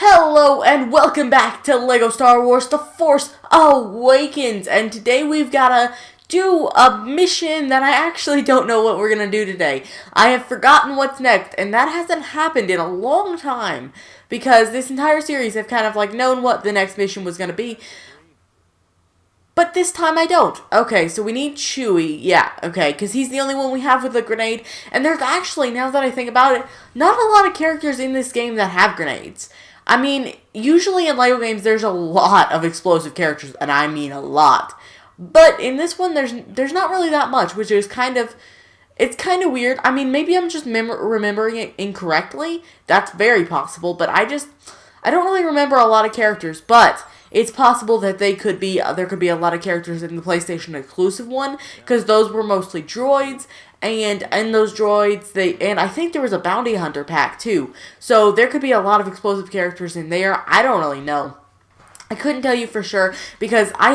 Hello and welcome back to LEGO Star Wars The Force Awakens, and today we've gotta do a mission that I actually don't know what we're gonna do today. I have forgotten what's next, and that hasn't happened in a long time, because this entire series I've kind of known what the next mission was gonna be, but this time I don't. Okay, so we need Chewie. Yeah, okay, because he's the only one we have with a grenade. And there's actually, now that I think about it, not a lot of characters in this game that have grenades. I mean, usually in LEGO games, there's a lot of explosive characters, and I mean a lot. But in this one, there's not really that much, which is it's kind of weird. I mean, maybe I'm just remembering it incorrectly. That's very possible, but I don't really remember a lot of characters, but it's possible that there could be a lot of characters in the PlayStation exclusive one, because those were mostly droids, and in those droids, and I think there was a bounty hunter pack too, so there could be a lot of explosive characters in there. I don't really know. I couldn't tell you for sure, because I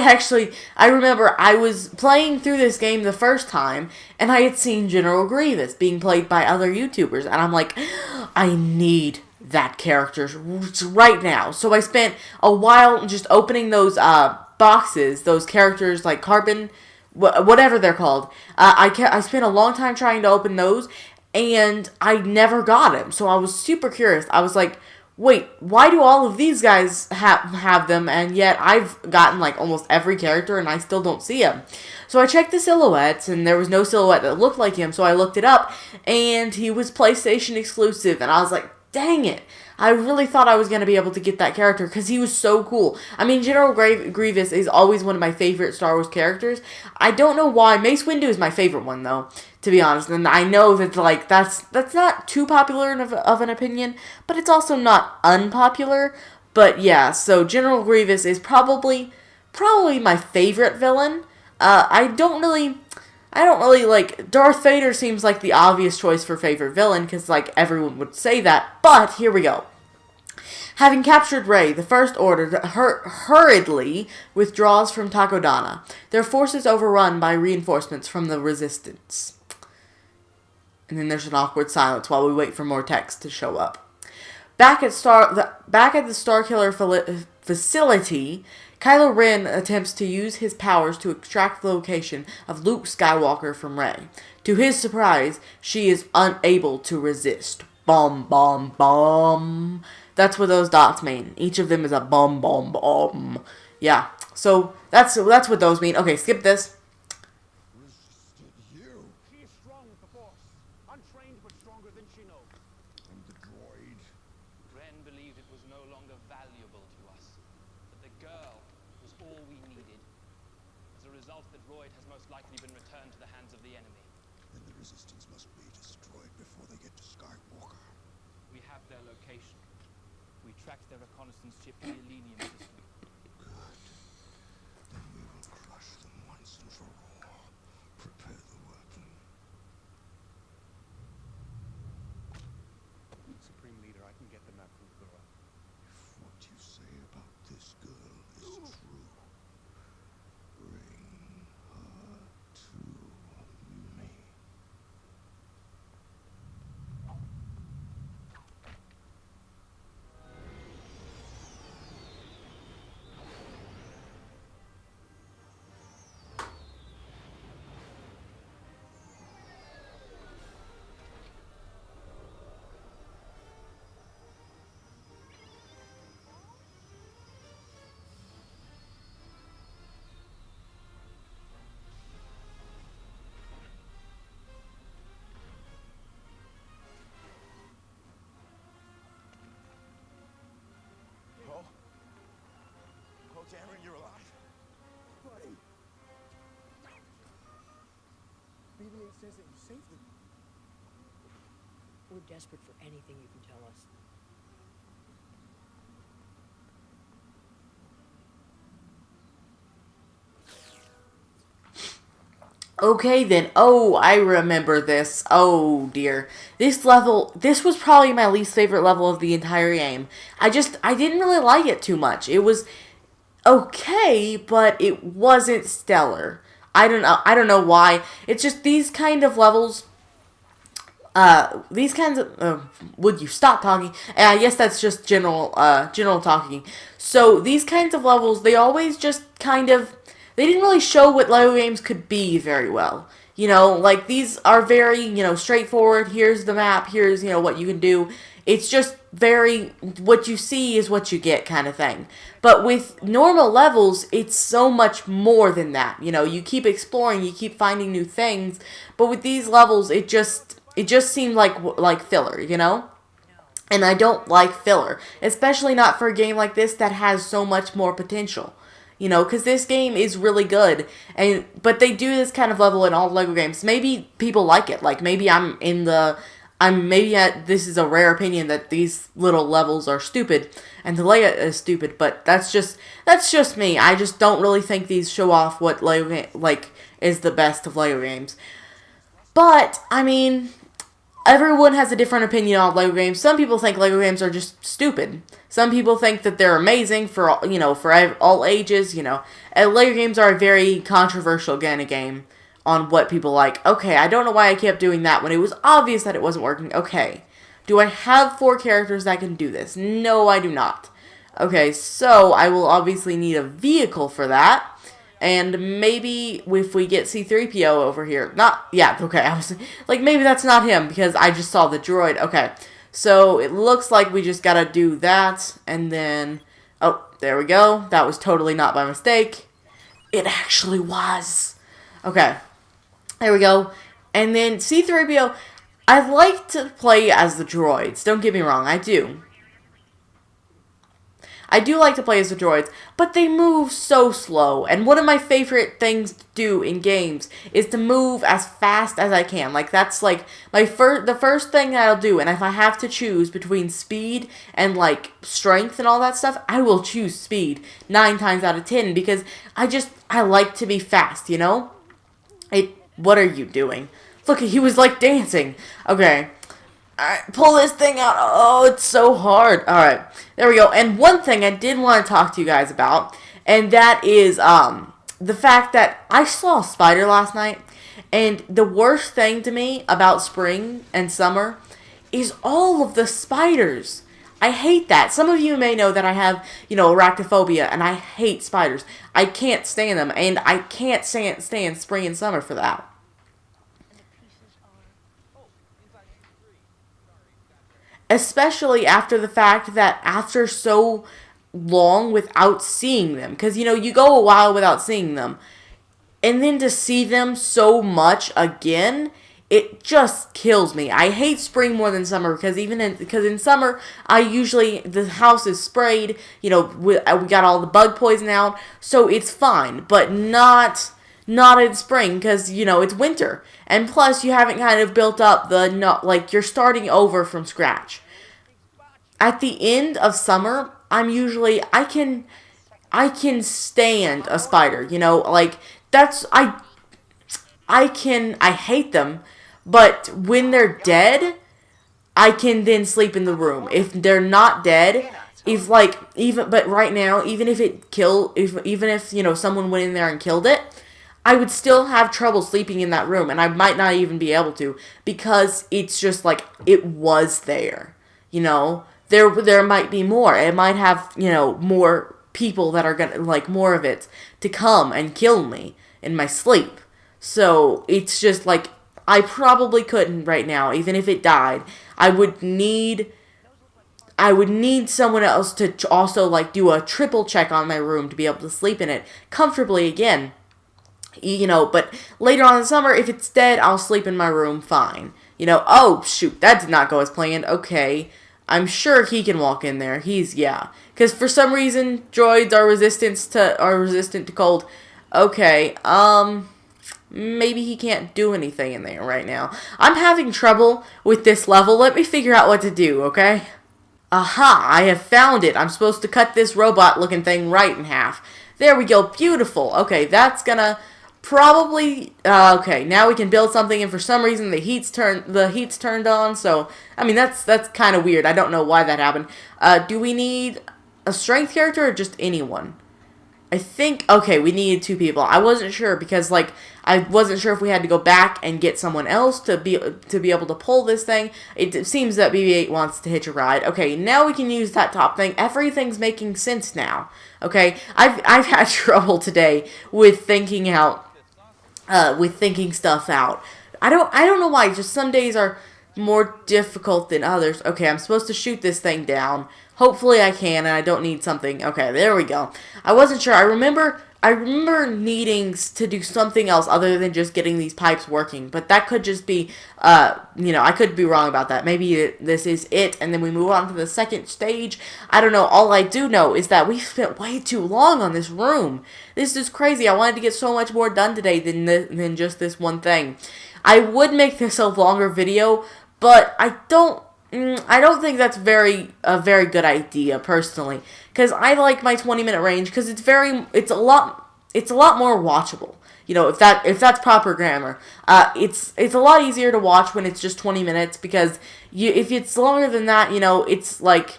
remember I was playing through this game the first time, and I had seen General Grievous being played by other YouTubers, and I'm like, I need that character right now. So I spent a while just opening those boxes, those characters like carbon, whatever they're called. I spent a long time trying to open those, and I never got him. So I was super curious. I was like, wait, why do all of these guys have them, and yet I've gotten almost every character and I still don't see him? So I checked the silhouettes, and there was no silhouette that looked like him, so I looked it up, and he was PlayStation exclusive, and I was like, dang it. I really thought I was going to be able to get that character, because he was so cool. I mean, General Grievous is always one of my favorite Star Wars characters. I don't know why. Mace Windu is my favorite one, though, to be honest. And I know that, that's not too popular of an opinion, but it's also not unpopular. But yeah, so General Grievous is probably my favorite villain. I don't really Darth Vader seems like the obvious choice for favorite villain, because everyone would say that, but here we go. Having captured Rey, the First Order hurriedly withdraws from Takodana, their forces overrun by reinforcements from the Resistance. And then there's an awkward silence while we wait for more text to show up. Back at the Starkiller facility, Kylo Ren attempts to use his powers to extract the location of Luke Skywalker from Rey. To his surprise, she is unable to resist. Bomb, bomb, bomb. That's what those dots mean. Each of them is a bomb, bomb, bomb. Yeah, so that's what those mean. Okay, skip this. Resisted you. She is strong with the Force. Untrained but stronger than she knows. And the droid. Ren believed it was no longer valuable to us, but the girl was all we needed. As a result, the droid has most likely been returned to the hands of the enemy. Then the Resistance must be destroyed before they get to Skywalker. We have their location. We tracked their reconnaissance ship to the Elenium system. Good. Then we will crush them once and for all. Prepare the weapon. Supreme Leader, I can get the map from Thura. If what you say about this girl is true, bring her to me. Oh, Darren, you're alive. Buddy. BB-8 says that you saved them. We're desperate for anything you can tell us. Okay then. Oh, I remember this. Oh dear. This was probably my least favorite level of the entire game. I didn't really like it too much. It was okay, but it wasn't stellar. I don't know why. It's just these kind of levels these kinds of, would you stop talking? Yes, that's just general talking. So these kinds of levels, they always just kind of, they didn't really show what Lego games could be very well. You know, like these are very, straightforward. Here's the map. Here's, what you can do. It's just very, what you see is what you get kind of thing. But with normal levels, it's so much more than that. You keep exploring, you keep finding new things. But with these levels, it just seemed like filler, And I don't like filler, especially not for a game like this that has so much more potential. Because this game is really good, but they do this kind of level in all Lego games. Maybe people like it. Like maybe this is a rare opinion that these little levels are stupid, and the layout is stupid. But that's just me. I just don't really think these show off what Lego is the best of Lego games. But I mean, everyone has a different opinion on Lego games. Some people think Lego games are just stupid. Some people think that they're amazing for all ages. And Lego games are a very controversial kind of game on what people like. Okay, I don't know why I kept doing that when it was obvious that it wasn't working. Okay, do I have 4 characters that can do this? No, I do not. Okay, so I will obviously need a vehicle for that. And maybe if we get C-3PO over here. Okay, I was like, maybe that's not him because I just saw the droid. Okay, so it looks like we just gotta do that. And then, oh, there we go. That was totally not by mistake. It actually was. Okay, there we go. And then C-3PO, I like to play as the droids. Don't get me wrong, I do. I do like to play as the droids, but they move so slow. And one of my favorite things to do in games is to move as fast as I can. Like that's like the first thing that I'll do. And if I have to choose between speed and like strength and all that stuff, I will choose speed 9 times out of 10 because I like to be fast. What are you doing? Look, he was like dancing. Okay. Alright, pull this thing out. Oh, it's so hard. Alright, there we go. And one thing I did want to talk to you guys about, and that is the fact that I saw a spider last night, and the worst thing to me about spring and summer is all of the spiders. I hate that. Some of you may know that I have, arachnophobia, and I hate spiders. I can't stand them, and I can't stand spring and summer for that. Especially after the fact that after so long without seeing them. Because, you go a while without seeing them. And then to see them so much again, it just kills me. I hate spring more than summer because in summer, the house is sprayed. We got all the bug poison out. So it's fine. But not in spring because, it's winter. And plus, you haven't kind of built up you're starting over from scratch. At the end of summer, I can stand a spider, I hate them, but when they're dead, I can then sleep in the room. If they're not dead, but right now, even if someone went in there and killed it, I would still have trouble sleeping in that room, and I might not even be able to, because it's just like, it was there, There might be more. It might have, more people that are gonna, more of it, to come and kill me in my sleep. So, it's just like, I probably couldn't right now, even if it died. I would need someone else to also, do a triple check on my room to be able to sleep in it comfortably again. But later on in the summer, if it's dead, I'll sleep in my room fine. Oh, shoot, that did not go as planned. Okay, I'm sure he can walk in there. Because for some reason, droids are resistant to cold. Okay, maybe he can't do anything in there right now. I'm having trouble with this level. Let me figure out what to do, okay? Aha, I have found it. I'm supposed to cut this robot-looking thing right in half. There we go, beautiful. Okay, that's gonna probably, okay, now we can build something, and for some reason the heat's turned on, so, I mean, that's kind of weird. I don't know why that happened. Do we need a strength character or just anyone? I think, okay, we needed 2 people. I wasn't sure because, I wasn't sure if we had to go back and get someone else to be able to pull this thing. It seems that BB-8 wants to hitch a ride. Okay, now we can use that top thing. Everything's making sense now. Okay, I've had trouble today with thinking stuff out. I don't know why. Just some days are more difficult than others. Okay, I'm supposed to shoot this thing down. Hopefully I can, and I don't need something. Okay, there we go. I wasn't sure. I remember needing to do something else other than just getting these pipes working. But that could just be, I could be wrong about that. Maybe this is it, and then we move on to the second stage. I don't know. All I do know is that we spent way too long on this room. This is crazy. I wanted to get so much more done today than just this one thing. I would make this a longer video, but I don't think that's a very good idea personally, because I like my 20-minute range because it's a lot more watchable. You know, if that's proper grammar. It's a lot easier to watch when it's just 20 minutes because if it's longer than that, you know, it's like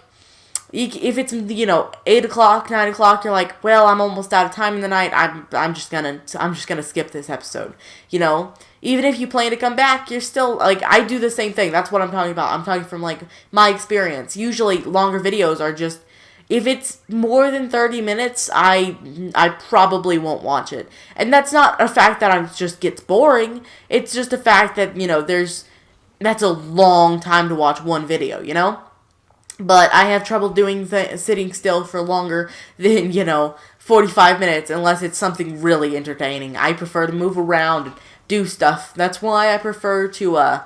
if it's 8 o'clock, 9 o'clock, you're like, well, I'm almost out of time in the night. I'm just gonna skip this episode. You know. Even if you plan to come back, you're still, like, I do the same thing. That's what I'm talking about. I'm talking from, like, my experience. Usually, longer videos are just, if it's more than 30 minutes, I probably won't watch it. And that's not a fact that it just gets boring. It's just a fact that, that's a long time to watch one video, you know? But I have trouble doing sitting still for longer than, 45 minutes, unless it's something really entertaining. I prefer to move around and do stuff. That's why I prefer to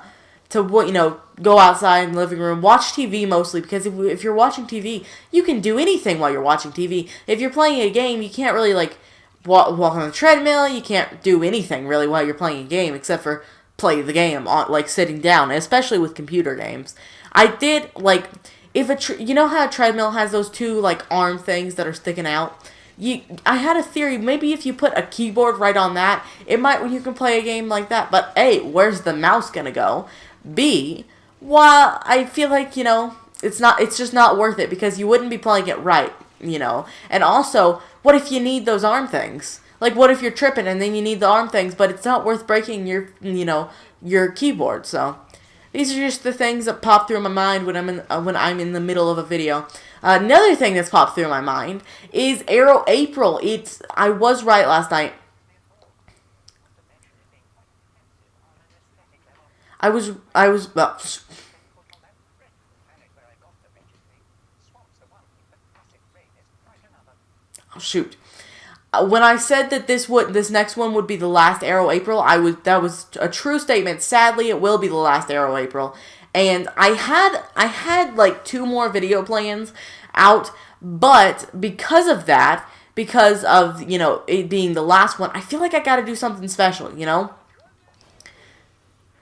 go outside in the living room, watch TV mostly, because if you're watching TV, you can do anything while you're watching TV. If you're playing a game, you can't really, like, walk on the treadmill, you can't do anything, really, while you're playing a game, except for play the game, like, sitting down, especially with computer games. I did, like, you know how a treadmill has those two, like, arm things that are sticking out? I had a theory, maybe if you put a keyboard right on that, you can play a game like that, but A, where's the mouse gonna go? B, well, I feel like, it's just not worth it, because you wouldn't be playing it right, and also, what if you need those arm things? Like, what if you're tripping and then you need the arm things, but it's not worth breaking your keyboard, so these are just the things that pop through my mind when I'm in the middle of a video. Another thing that's popped through my mind is Arrow April. I was right last night. Well, oh, shoot. When I said that this next one would be the last Arrow April, that was a true statement. Sadly, it will be the last Arrow April. And I had like 2 more video plans out, but because of it being the last one, I feel like I gotta do something special,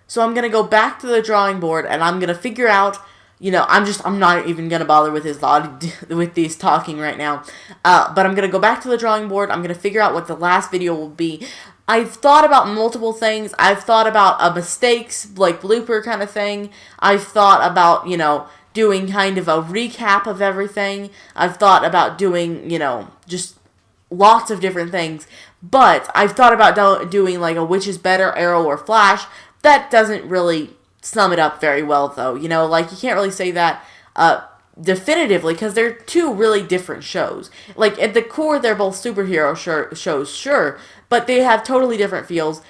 So I'm gonna go back to the drawing board and I'm gonna figure out, I'm not even gonna bother with these talking right now. But I'm gonna go back to the drawing board. I'm gonna figure out what the last video will be. I've thought about multiple things. I've thought about a mistakes, like, blooper kind of thing. I've thought about, doing kind of a recap of everything. I've thought about doing, just lots of different things. But I've thought about doing, like, a which is better, Arrow or Flash. That doesn't really sum it up very well, though. Like, you can't really say that definitively, because they're 2 really different shows. Like, at the core, they're both superhero shows, sure, but they have totally different feels.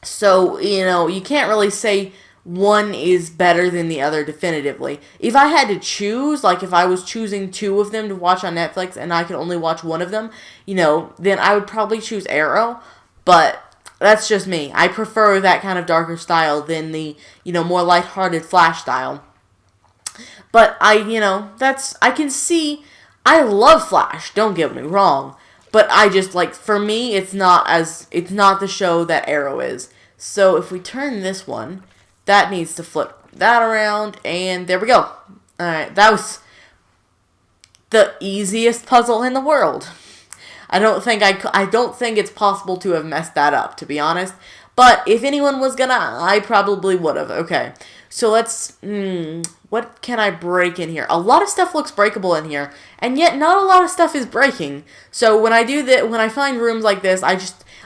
So, you can't really say one is better than the other definitively. If I had to choose, like, if I was choosing 2 of them to watch on Netflix and I could only watch one of them, then I would probably choose Arrow, but that's just me. I prefer that kind of darker style than the, more lighthearted Flash style. But I can see, I love Flash, don't get me wrong. But I just, like, for me, it's not the show that Arrow is. So if we turn this one, that needs to flip that around, and there we go. Alright, that was the easiest puzzle in the world. I don't think it's possible to have messed that up, to be honest. But if anyone was gonna, I probably would have. Okay, so let's, what can I break in here? A lot of stuff looks breakable in here, and yet not a lot of stuff is breaking. So when I do that, when I find rooms like this, I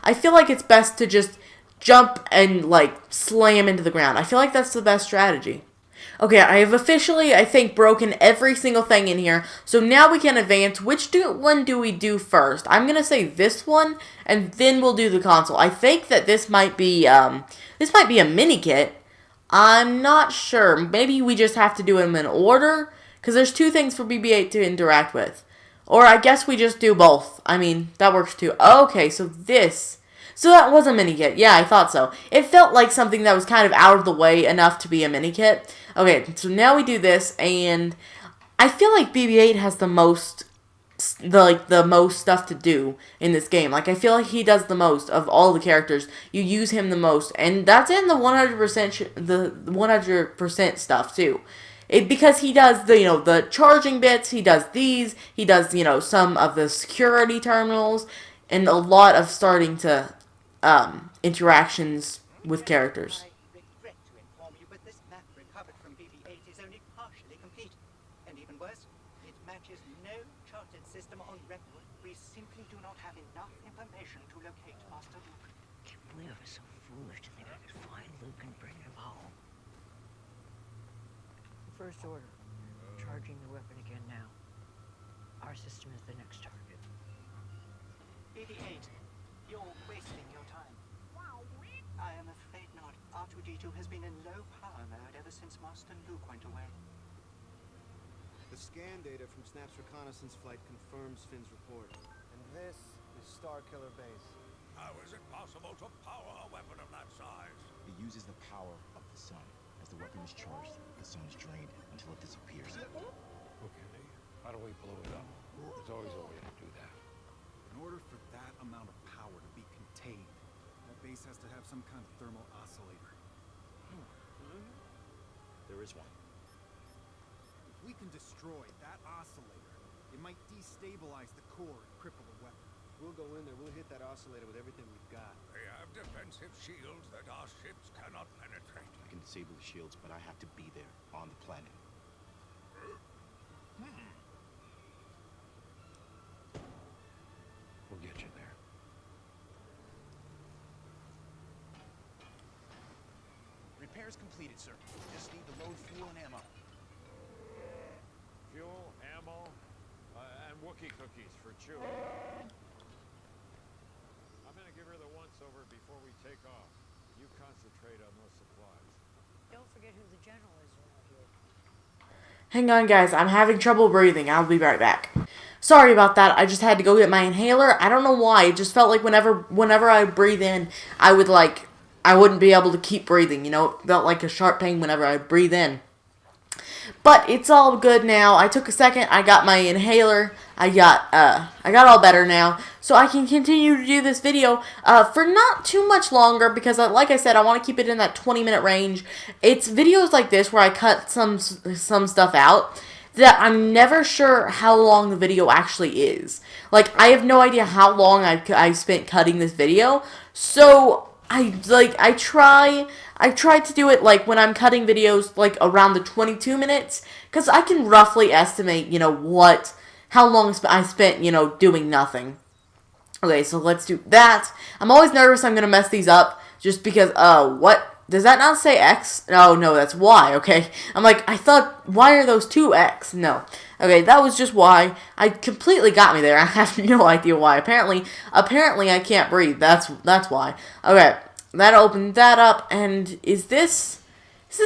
I feel like it's best to just jump and, like, slam into the ground. I feel like that's the best strategy. Okay, I have officially, I think, broken every single thing in here. So now we can advance. Which one do we do first? I'm going to say this one, and then we'll do the console. I think that this might be a mini kit. I'm not sure. Maybe we just have to do them in order, because there's two things for BB-8 to interact with. Or I guess we just do both. I mean, that works too. Okay, so this. So that was a mini kit. Yeah, I thought so. It felt like something that was kind of out of the way enough to be a mini kit. Okay, so now we do this, and I feel like BB-8 has the most stuff to do in this game. Like, I feel like he does the most of all the characters. You use him the most, and that's in the 100% stuff too. Because he does the charging bits, he does these, he does some of the security terminals, and a lot of starting to interactions with characters. I regret to inform you, but this map recovered from BB-8 is only partially complete. And even worse, it matches no charted system on record. We simply do not have enough information to locate Master Luke. Can't believe I was so foolish to think I could find Luke and bring him home. First order. Charging the weapon again now. Our system is the next target. BB-8, you're wasting your time. I am afraid not. R2-D2 has been in low power mode ever since Master Luke went away. The scan data from Snap's reconnaissance flight confirms Finn's report. And this is Starkiller Base. How is it possible to power a weapon of that size? It uses the power of the sun. As the weapon is charged, the sun is drained until it disappears. Okay, how do we blow it up? There's always a way to do that. In order for that amount of power to be contained, that base has to have some kind of thermal oscillator. There is one. If we can destroy that oscillator, it might destabilize the core and cripple the weapon. We'll go in there, we'll hit that oscillator with everything we've got. They have defensive shields that our ships cannot penetrate. I can disable the shields, but I have to be there on the planet. We'll get you there. Repairs completed, sir. Just need to load fuel and ammo. Fuel, ammo, and Wookiee cookies for Chewie. I'm gonna give her the once-over before we take off. You concentrate on those supplies. Don't forget who the general is around here. Hang on, guys. I'm having trouble breathing. I'll be right back. Sorry about that. I just had to go get my inhaler. I don't know why. It just felt like whenever I breathe in, I wouldn't be able to keep breathing. It felt like a sharp pain whenever I breathe in. But it's all good now. I took a second. I got my inhaler. I got all better now. So I can continue to do this video for not too much longer because, like I said, I want to keep it in that 20-minute range. It's videos like this where I cut some stuff out that I'm never sure how long the video actually is. Like, I have no idea how long I spent cutting this video. So I try to do it like when I'm cutting videos like around the 22 minutes because I can roughly estimate, how long I spent, doing nothing. Okay, so let's do that. I'm always nervous I'm going to mess these up just because, what? Does that not say X? Oh, no, that's Y, okay. I'm like, I thought, why are those two X? No. Okay, that was just Y. I completely got me there. I have no idea why. Apparently I can't breathe. That's why. Okay, that opened that up, and is this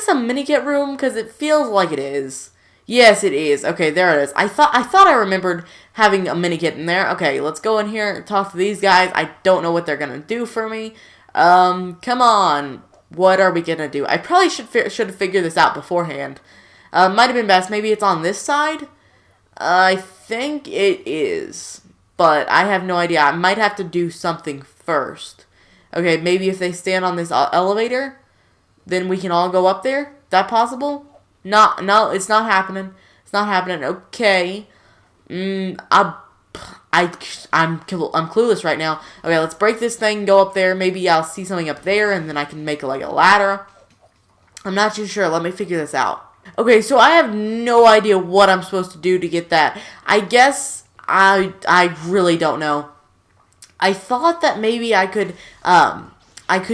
a mini-kit room? Because it feels like it is. Yes, it is. Okay, there it is. I thought I remembered having a mini-kit in there. Okay, let's go in here and talk to these guys. I don't know what they're going to do for me. Come on. What are we going to do? I probably should have figured this out beforehand. Might have been best. Maybe it's on this side? I think it is. But I have no idea. I might have to do something first. Okay, maybe if they stand on this elevator, then we can all go up there? That possible? No, it's not happening. It's not happening. Okay. I'm clueless right now. Okay, let's break this thing, go up there. Maybe I'll see something up there, and then I can make like a ladder. I'm not too sure. Let me figure this out. Okay, so I have no idea what I'm supposed to do to get that. I guess I really don't know. I thought that maybe I could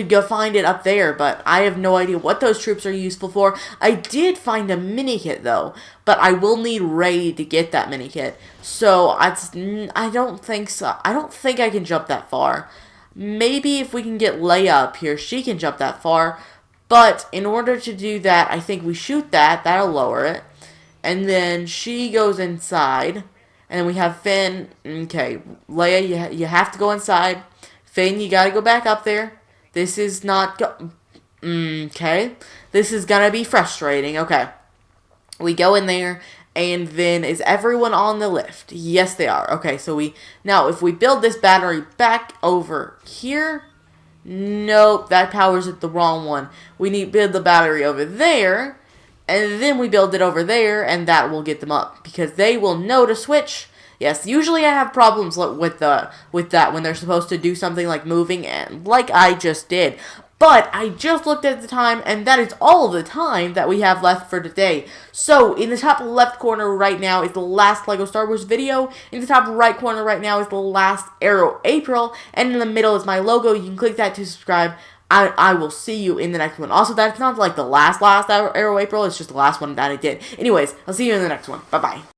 go find it up there, but I have no idea what those troops are useful for. I did find a mini kit though, but I will need Ray to get that mini kit. So I don't think so. I don't think I can jump that far. Maybe if we can get Leia up here, she can jump that far. But in order to do that, I think we shoot that. That'll lower it. And then she goes inside. And then we have Finn. Okay, Leia, you have to go inside. Finn, you gotta go back up there. This is not okay. This is gonna be frustrating. Okay. We go in there, and then is everyone on the lift? Yes, they are. Okay, so now if we build this battery back over here, nope, that powers it the wrong one. We need to build the battery over there, and then we build it over there, and that will get them up because they will know to switch. Yes, usually I have problems with that when they're supposed to do something like moving, and like I just did. But I just looked at the time, and that is all of the time that we have left for today. So, in the top left corner right now is the last LEGO Star Wars video. In the top right corner right now is the last Arrow April. And in the middle is my logo. You can click that to subscribe. I will see you in the next one. Also, that's not like the last Arrow April. It's just the last one that I did. Anyways, I'll see you in the next one. Bye-bye.